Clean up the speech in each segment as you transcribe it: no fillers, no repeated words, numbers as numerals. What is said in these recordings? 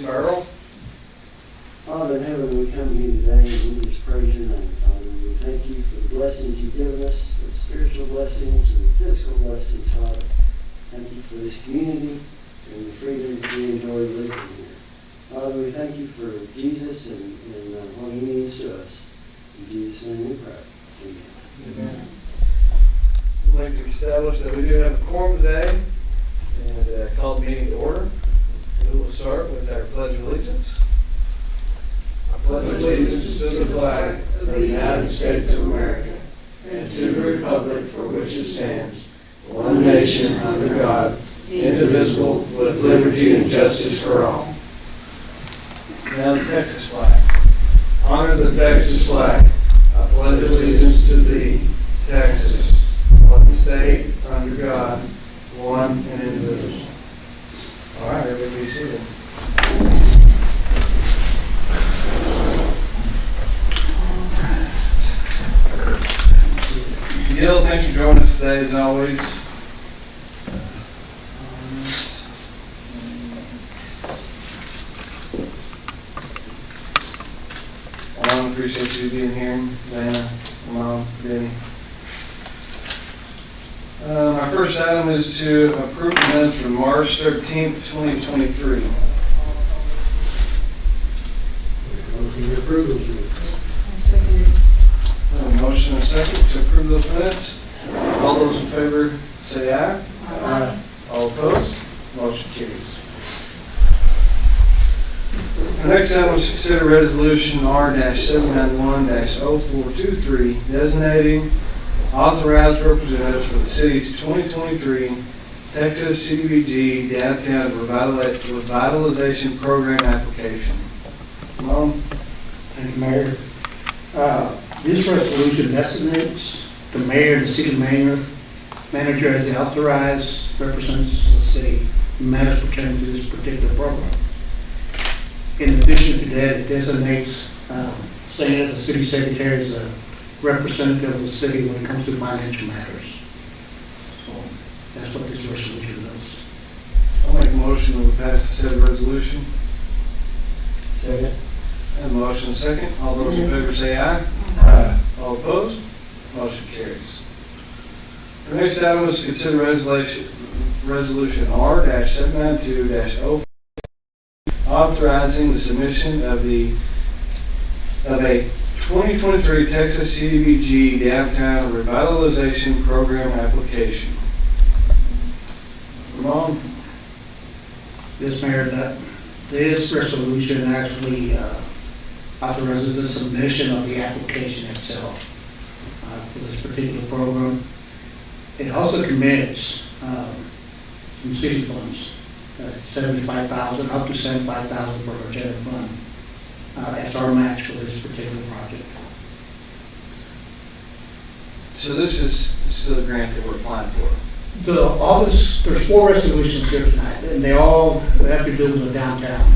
By Earl. Father in heaven, we come to you today and we just praise your name, Father. We thank you for the blessings you've given us, the spiritual blessings and the physical blessings, Father. Thank you for this community and the freedoms we enjoy living here. Father, we thank you for Jesus and what he means to us. In Jesus' name we pray. Amen. Amen. I'd like to establish that we do have a quorum today and call the meeting to order. We will start with our Pledge of Allegiance. I pledge allegiance to the flag of the United States of America and to the republic for which it stands, one nation under God, indivisible, with liberty and justice for all. Now the Texas flag. Honor the Texas flag. I pledge allegiance to thee, Texas, one state under God, one and indivisible. All right, everybody be seated. Gil, thanks for joining us today, as always. I appreciate you being here, Diana, Mom, Benny. Our first item is to approve the minutes from March 13th, 2023. Motion to approve those minutes. Motion and a second to approve those minutes. All those in favor say aye. Aye. All opposed? Motion carries. The next item is to consider resolution R-791-0423 designating authorized representatives for the city's 2023 TxCDBG Downtown Revitalization Program application. Mom? Thank you, Mayor. This resolution designates the mayor and the city manager as the authorized representatives of the city in matters pertaining to this particular program. In addition to that, it designates saying that the city secretary is a representative of the city when it comes to financial matters. So that's what this resolution does. I'll make a motion that we pass the said resolution. Second. And motion and second. All those in favor say aye. Aye. All opposed? Motion carries. The next item is to consider resolution R-792-04 authorizing the submission of a 2023 TxCDBG Downtown Revitalization Program application. Ramon? Yes, Mayor, this resolution actually authorizes the submission of the application itself for this particular program. It also commits some city funds, $75,000 up to $75,000 per general fund as our match for this particular project. So this is still a grant that we're applying for? There's 4 resolutions here tonight, and they all have to do with the downtown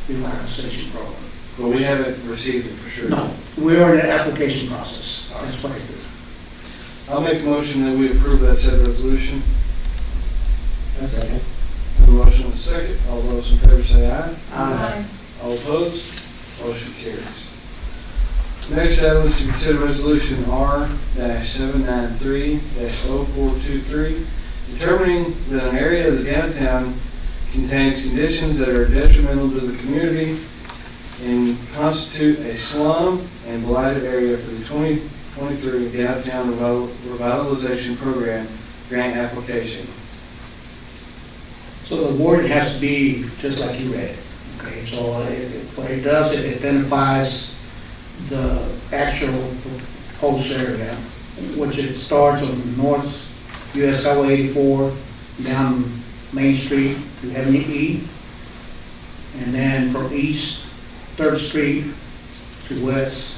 revitalization program. But we haven't received it for sure. No, we're in the application process. That's what it is. I'll make a motion that we approve that said resolution. A second. Have a motion and a second. All those in favor say aye. Aye. All opposed? Motion carries. Next item is to consider resolution R-793-0423, determining that an area of the downtown contains conditions that are detrimental to the community and constitute a slum and blighted area for the 2023 Downtown Revitalization Program grant application. So the wording has to be just like you read. Okay, so what it does, it identifies the actual proposed area, which it starts on North US Highway 84 down Main Street to Avenue E, and then from East 3rd Street to West,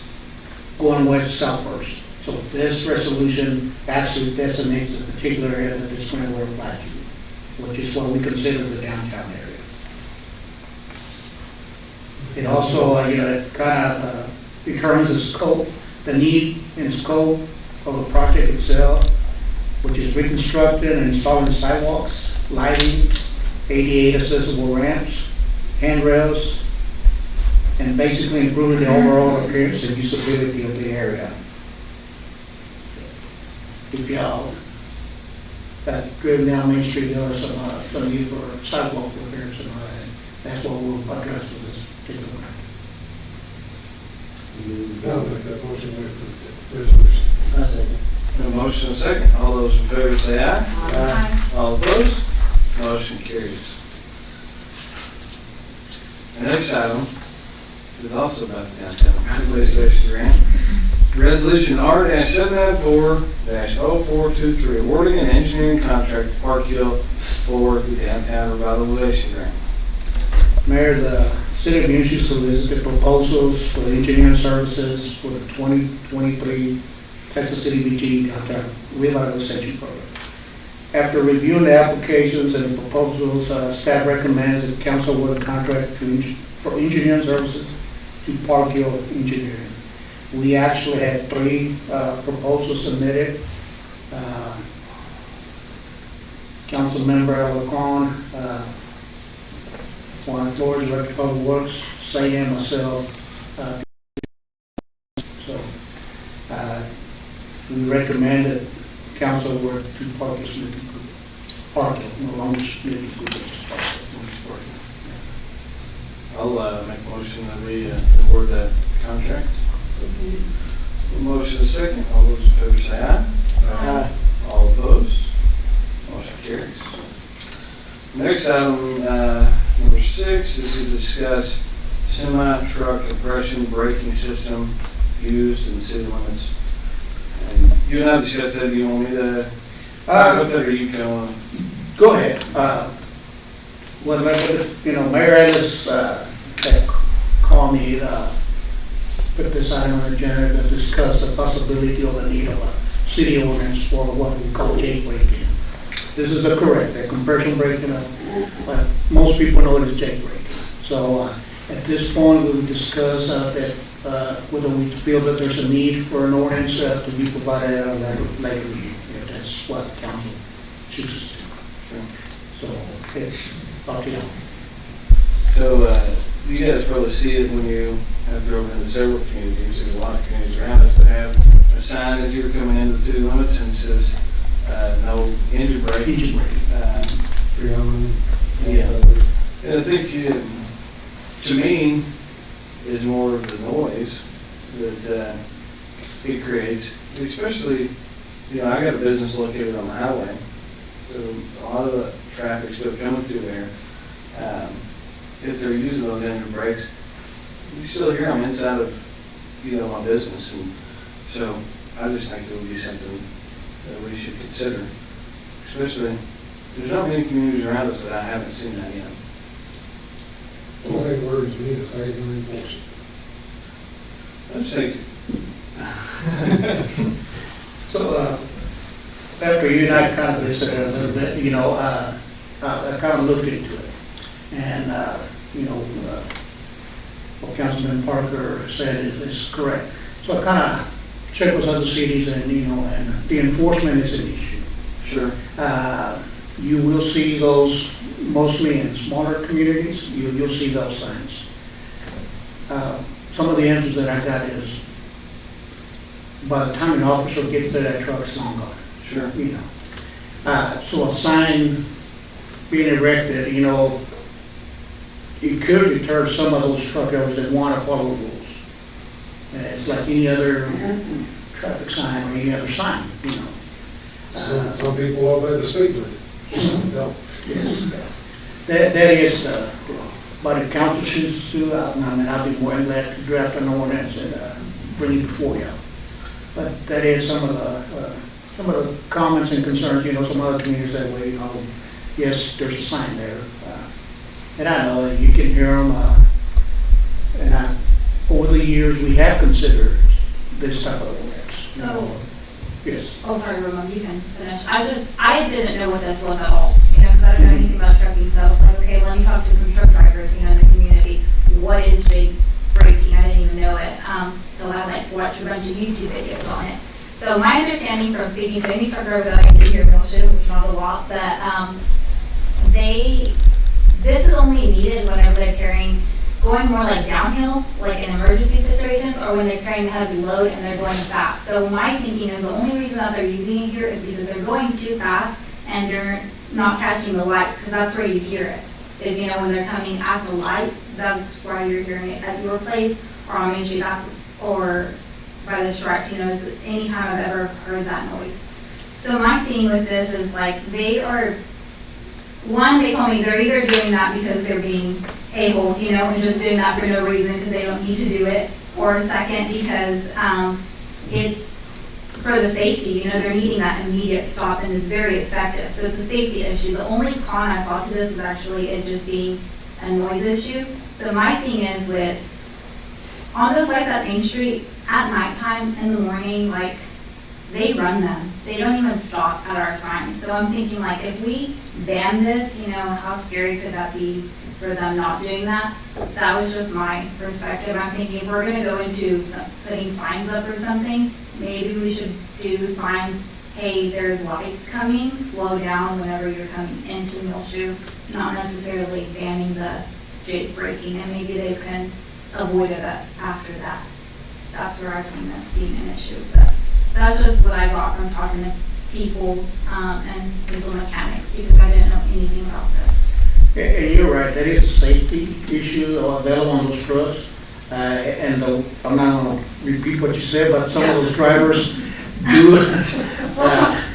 going west to South First. So this resolution actually designates the particular area that this grant will apply to, which is what we consider the downtown area. It also, it kind of determines the scope, the need and scope of the project itself, which is reconstructing and installing sidewalks, lighting, ADA accessible ramps, handrails, and basically improving the overall appearance and usability of the area. If y'all have driven down Main Street, there are some need for sidewalk repairs and all that. That's what we'll address with this particular grant. I'll make that motion to approve the resolution. A second. A motion and a second. All those in favor say aye. Aye. All opposed? Motion carries. The next item is also about the Downtown Revitalization Grant. Resolution R-794-0423, awarding an engineering contract to Parkhill for the Downtown Revitalization Grant. Mayor, the City of Muleshoe solicited proposals for engineering services for the 2023 TxCDBG Downtown Revitalization Program. After reviewing the applications and the proposals, staff recommends that council award a contract for engineering services to Parkhill Engineering. We actually had 3 proposals submitted. Council member Alacon, Juan Flores, Director of Public Works, Say and myself. So we recommend that council award to Parkhill, no longer Smithy Group, just Parkhill. I'll make a motion that we award that contract. Motion is second. All those in favor say aye. Aye. All opposed? Motion carries. Next item, number 6, is to discuss semi-truck compression braking system used in city limits. And you and I discussed that. Do you want me to talk about that, or you go on? Go ahead. Mayor Ellis had called me, put this item on the agenda to discuss the possibility of the need of a city ordinance for what we call jailbreaking. This is the correct, the compression braking, but most people know it as jailbreaking. So at this point, we will discuss whether we feel that there's a need for an ordinance to be provided at a later meeting, if that's what council chooses to. Sure. So it's up to you. So you guys probably see it when you have driven into several communities. There's a lot of communities around us that have a sign as you're coming into the city limits and it says no engine brake. Engine braking. Yeah. And I think to me is more of the noise that it creates, especially, I got a business located on the highway, so a lot of the traffic still coming through there. If they're using those engine brakes, you still hear them inside of my business, and so I just think it would be something that we should consider. Especially, there's not many communities around us that I haven't seen that yet. The only thing that worries me is how you can enforce it. I just think So after you and I kind of listened a little bit, you know, I kind of looked into it. And, you know, what Councilman Parker said is correct. So I kind of checked with other cities and, you know, and the enforcement is an issue. Sure. You will see those mostly in smaller communities. You'll see those signs. Some of the answers that I got is, by the time an officer gets there, that truck's long gone. Sure. You know, so a sign being erected, you know, it could deter some of those truck drivers that want to follow the rules. It's like any other traffic sign or any other sign, you know. Some people obey the speed limit. Some don't. Yes. That is, but the council chooses to, I mean, I'll be more than glad to draft an ordinance and bring it before you. But that is some of the comments and concerns, you know, some other communities that way, you know, yes, there's a sign there. And I know that you can hear them, and over the years, we have considered this type of ordinance. So, you know. Yes. oh, sorry, Ramon, you can finish. I didn't know what this was at all, you know, because I don't know anything about trucking, so I was like, okay, let me talk to some truck drivers, you know, in the community. What is Jake braking? I didn't even know it. So I like watched a bunch of YouTube videos on it. So my understanding from speaking to any truck driver that I do here in Muleshoe, which is not a lot, that this is only needed whenever they're carrying, going more like downhill, like in emergency situations, or when they're carrying a heavy load and they're going fast. So my thinking is the only reason that they're using it here is because they're going too fast and they're not catching the lights, because that's where you hear it. Is, you know, when they're coming at the lights, that's why you're hearing it at your place or on Main Street, or by the Shrek, you know, is any time I've ever heard that noise. So my thing with this is like, they told me they're either doing that because they're being a-holes, you know, and just doing that for no reason because they don't need to do it, or second, because it's for the safety, you know, they're needing that immediate stop and it's very effective. So it's a safety issue. The only con I saw to this was actually it just being a noise issue. So my thing is with, on those lights at Main Street, at nighttime, in the morning, like, they run them. They don't even stop at our signs. So I'm thinking, like, if we ban this, you know, how scary could that be for them not doing that? That was just my perspective. I'm thinking if we're going to go into putting signs up or something, maybe we should do signs, hey, there's lights coming, slow down whenever you're coming into Muleshoe, not necessarily banning the Jake braking, and maybe they can avoid it after that. That's where I've seen that being an issue. But that's just what I got from talking to people and diesel mechanics, because I didn't know anything about this. And you're right, that is a safety issue available on those trucks. And I'm not going to repeat what you said, but some of those drivers do.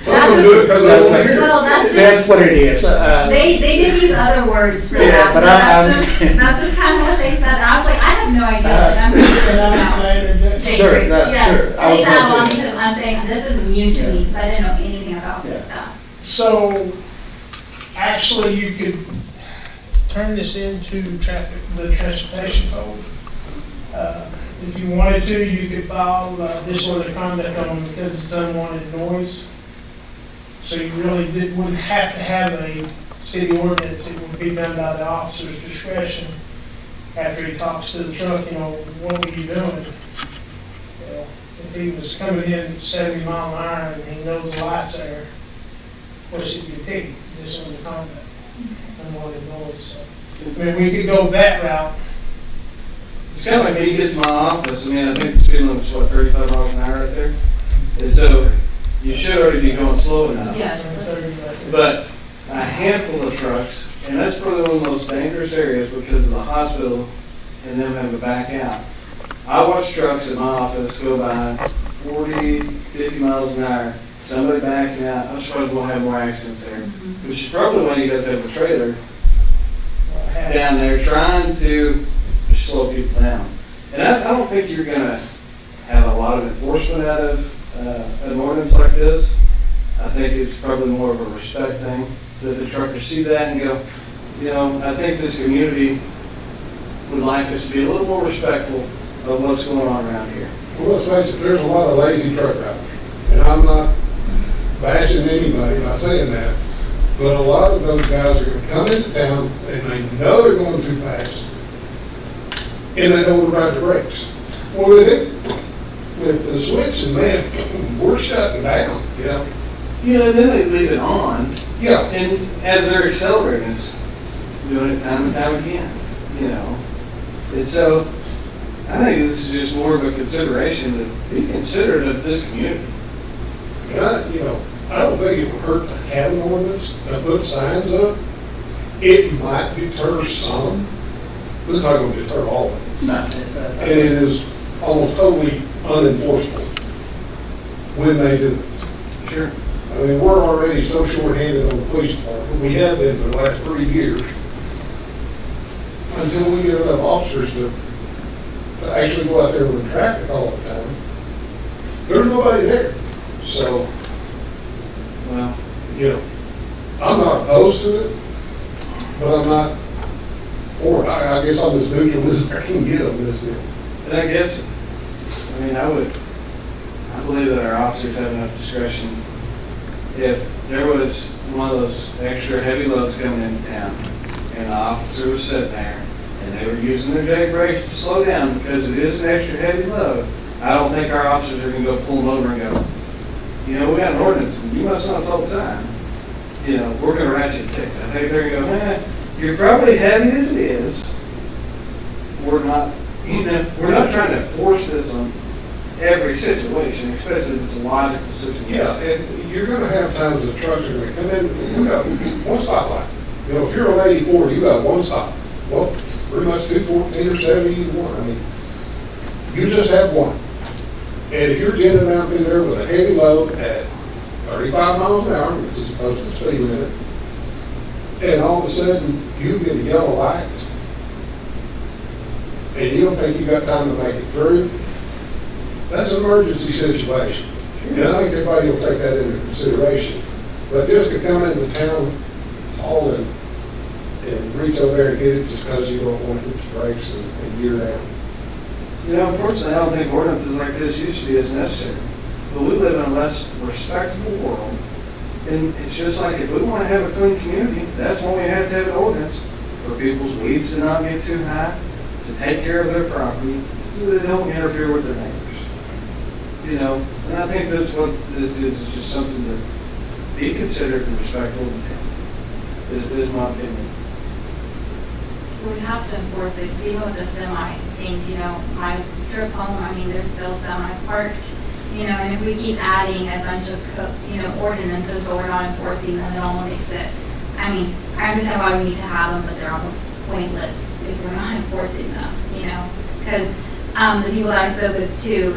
Some of them do it because they want to hear it. Well, That's what it is. They did use other words for Yeah, that, but that's just kind of what they said. And I was like, I have no idea. And I'm just Sure, yeah. sure. I leave that alone because I'm saying this is new to me, because I didn't know anything about this stuff. So, actually, you could turn this into the transportation code. If you wanted to, you could file disorderly conduct on them because it's unwanted noise. So you really wouldn't have to have a city ordinance. It would be done by the officer's discretion after he talks to the truck, you know, what were you doing? You know, if he was coming in 70 mile an hour and he knows the light's there, what should be a ticket? Disorderly conduct, unwanted noise. So, I mean, we could go that route. It's kind of like when you get to my office, I mean, I think the speed limit's what, 35 miles an hour right there? And so you should already be going slow enough. Yeah. But a handful of trucks, and that's probably one of the most dangerous areas because of the hospital and them having to back out. I watch trucks in my office go by 40, 50 miles an hour, somebody backing out. I'm surprised we'll have more accidents there, which is probably why you guys have the trailer down there trying to slow people down. And I don't think you're going to have a lot of enforcement out of an ordinance like this. I think it's probably more of a respect thing that the truckers see that and go, you know, I think this community would like us to be a little more respectful of what's going on around here. Well, let's face it, there's a lot of lazy truck drivers. And I'm not bashing anybody by saying that, but a lot of those guys are gonna come into town and they know they're going too fast, and they don't ride the brakes. Well, with the switching, man, we're shutting down, you know? You know, then they leave it on, Yeah, and as they're accelerating, it's doing it time and time again, you know? And so, I think this is just more of a consideration to be considerate of this community. and I don't think it would hurt to have an ordinance and put signs up. It might deter some, but it's not gonna deter all of it. And it is almost totally unenforceable when they do it. Sure. I mean, we're already so short-handed on the police department. We have been for the last 3 years. Until we get enough officers to actually go out there with traffic all the time, there's nobody there. So, Well, I'm not opposed to it, but I'm not for it. I guess I'm as neutral as I can get on this deal. and I guess, I mean, I believe that our officers have enough discretion. If there was one of those extra heavy loads coming into town, and the officer was sitting there, and they were using their jag brakes to slow down because it is an extra heavy load, I don't think our officers are gonna go pull them over and go, you know, we got an ordinance, and you must not saw the sign. You know, we're gonna write you a ticket. I think they're gonna go, man, you're probably heavy as it is. We're not, we're not trying to force this on every situation, especially if it's a logical situation. Yeah, and you're gonna have times that trucks are gonna come in, we got one stoplight. You know, if you're on 84, you got one stop. Well, pretty much 214 or 70, either one. I mean, you just have one. And if you're getting around through there with a heavy load at 35 miles an hour, which is opposed to the speed limit, and all of a sudden you get a yellow light, and you don't think you got time to make it through, that's an emergency situation. And I think everybody will take that into consideration. But just to come into town hall and reach over there and get it just because you don't want to hit your brakes and gear down. You know, unfortunately, I don't think ordinances like this used to be as necessary. But we live in a less respectable world. And it's just like if we want to have a clean community, that's when we have to have an ordinance for people's weeds to not get too high, to take care of their property, so they don't interfere with their neighbors. You know, and I think that's what this is just something to be considered and respectful of the town. Is my opinion. We have to enforce it, 'cause even with the semi things, you know, my trip home, I mean, there's still semis parked, you know, and if we keep adding a bunch of, ordinances, but we're not enforcing them, it almost makes it, I mean, I understand why we need to have them, but they're almost pointless if we're not enforcing them, you know, because the people that I spoke with too,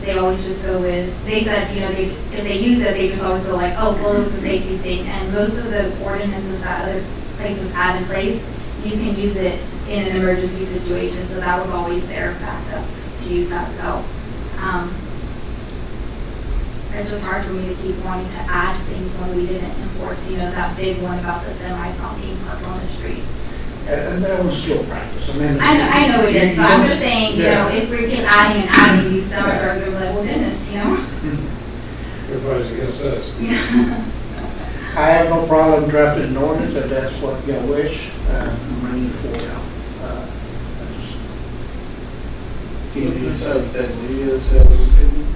they always just go with, they said, you know, if they use it, they just always go like, oh, well, it's a safety thing, and most of those ordinances that other places had in place, you can use it in an emergency situation, so that was always their backup to use that. So it's just hard for me to keep wanting to add things when we didn't enforce, you know, that big one about the semis not being parked on the streets. And that was slow practice. I know it is, but I'm just saying, you know, if we keep adding and adding these semi cars, we're like, well, goodness, you know. Everybody's against us. I have no problem drafting an ordinance if that's what y'all wish. I'm bringing it forward now. I just give you This that Leah's opinion.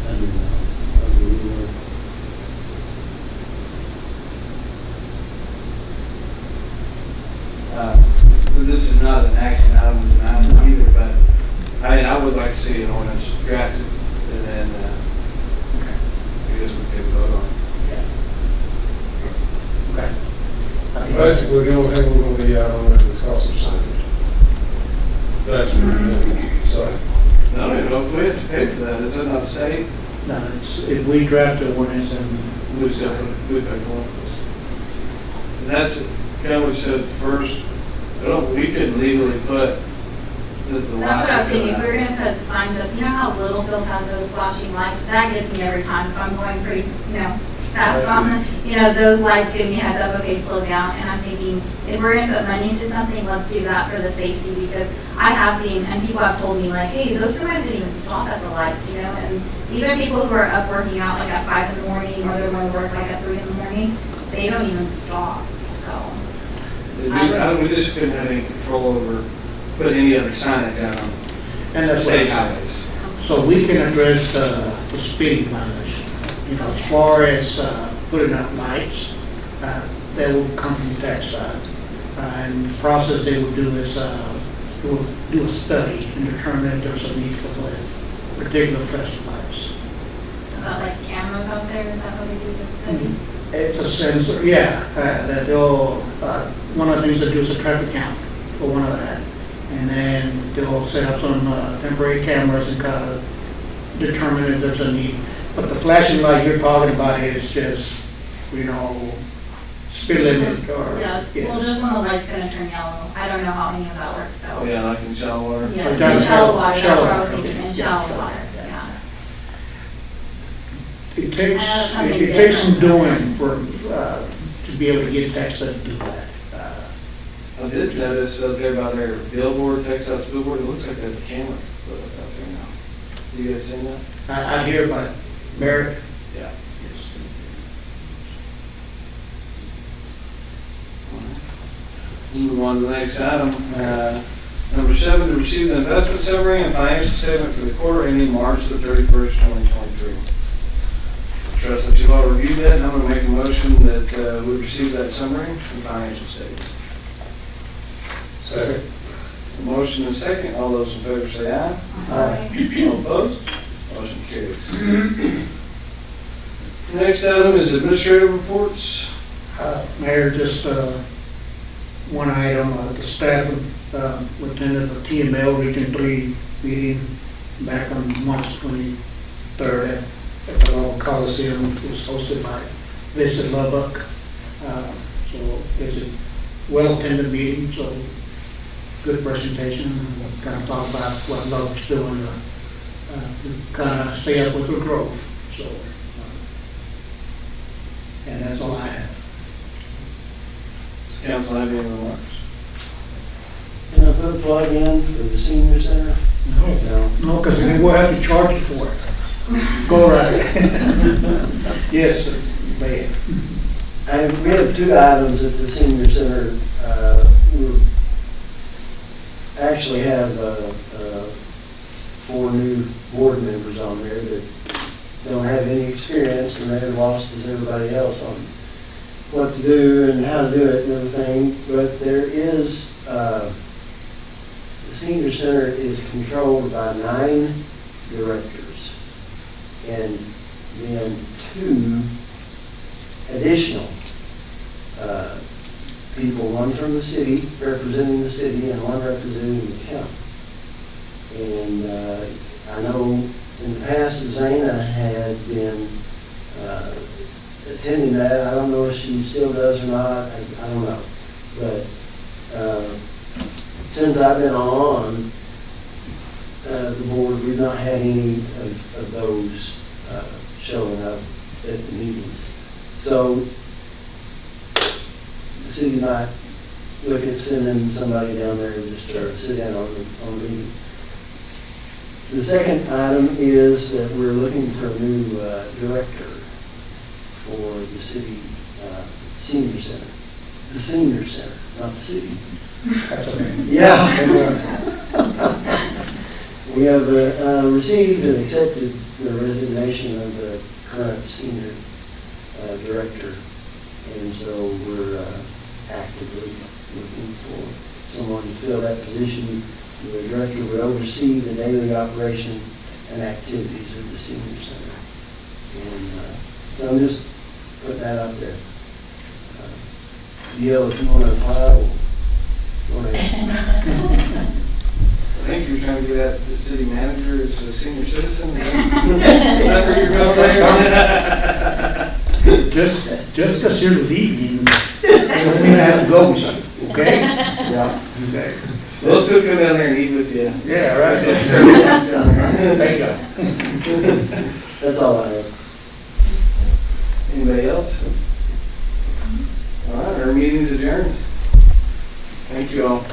I do not. I really don't. But this is not an action item tonight either, but I would like to see an ordinance drafted and then I guess we could vote on it. Okay. Basically, the only thing we're going to be out on is cost of signage. That's what we're doing. So, I don't even know if we have to pay for that. Is that not state? No, it's, if we draft an ordinance and We still we pay for it. And that's kind of what we said first. We couldn't legally put that the That's lights what I was are thinking, if going we were out. gonna put signs up, you know how Littlefield has those flashing lights? That gets me every time if I'm going pretty, you know, fast fast on, those lights give me a heads up, okay, slow down. And I'm thinking, if we're gonna put money into something, let's do that for the safety, because I have seen, and people have told me like, hey, those guys didn't even stop at the lights, and these are people who are up working out like at 5 in the morning, or they're going to work like at 3 in the morning. They don't even stop, so. We just couldn't have any control over, put any other signage out on And that's state what- highways. So we can address the speeding violation. As far as putting up lights, that will come from the tax side. And the process they will do is they will do a study and determine if there's a need for particular flashlights. Is that like cameras out there? Is that how they do this study? It's a sensor, yeah. That they'll one of the things they do is a traffic count for one of that, and then they'll set up some temporary cameras and kind of determine if there's a need. But the flashing light you're talking about is just, speed limit or Yeah, well, just when the light's gonna turn yellow. I don't know how any of that works, so. Oh, yeah, like in shallow water. Yeah, Down in shallow water, that's what I was water. thinking, in Yeah, shallow water, yeah. It takes something it takes some different. doing for to be able to get tax to do that. I did notice up there by their billboard, Texas billboard, it looks like they have a camera put up out there now. You guys seen that? I hear about Merrick. Yeah. Move on to the next item. Number 7, to receive the investment summary and financial statement for the quarter ending March the 31st, 2023. I trust that you've all reviewed that, and I'm going to make a motion that we receive that summary and financial statement. Second. A motion and a second. All those in favor say aye. Aye. All opposed? Motion carries. The next item is administrative reports. Mayor, just one item, the staff attended the TML Region III meeting back on March 23rd at the Lubbock Coliseum. It was hosted by Visit Lubbock. So it's a well-attended meeting, so good presentation. And kind of talk about what Lubbock's doing to kind of stay up with the growth. So, and that's all I have. Does council have any remarks? Can I put a plug in for the senior center? No, because we will have to charge you for it. Go right. Yes, sir. May. We have 2 items at the senior center. We actually have 4 new board members on there that don't have any experience, and they're lost as everybody else on what to do and how to do it and everything. But there is, the senior center is controlled by 9 directors, and then 2 additional people, one from the city, representing the city, and one representing the county. And I know in the past, Zana had been attending that. I don't know if she still does or not. I don't know. But since I've been on the board, we've not had any of those showing up at the meetings. So the city might look at sending somebody down there just to sit down on the meeting. The second item is that we're looking for a new director for the city senior center. The senior center, not the city. That's okay. Yeah. We have received and accepted the resignation of the current senior director, and so we're actively looking for someone to fill that position. The director would oversee the daily operation and activities of the senior center. And so I'm just putting that out there. Gail, if you want to apply, go ahead. I think you were trying to get at the city manager as a senior citizen. Is that where you're going? Just because you're leaving, you don't mean I have to go with you, okay? Yeah. Okay. We'll still come down there and eat with you. Yeah, right. There you go. That's all I have. Anybody Anybody else? All right, our meeting's adjourned. Thank you all.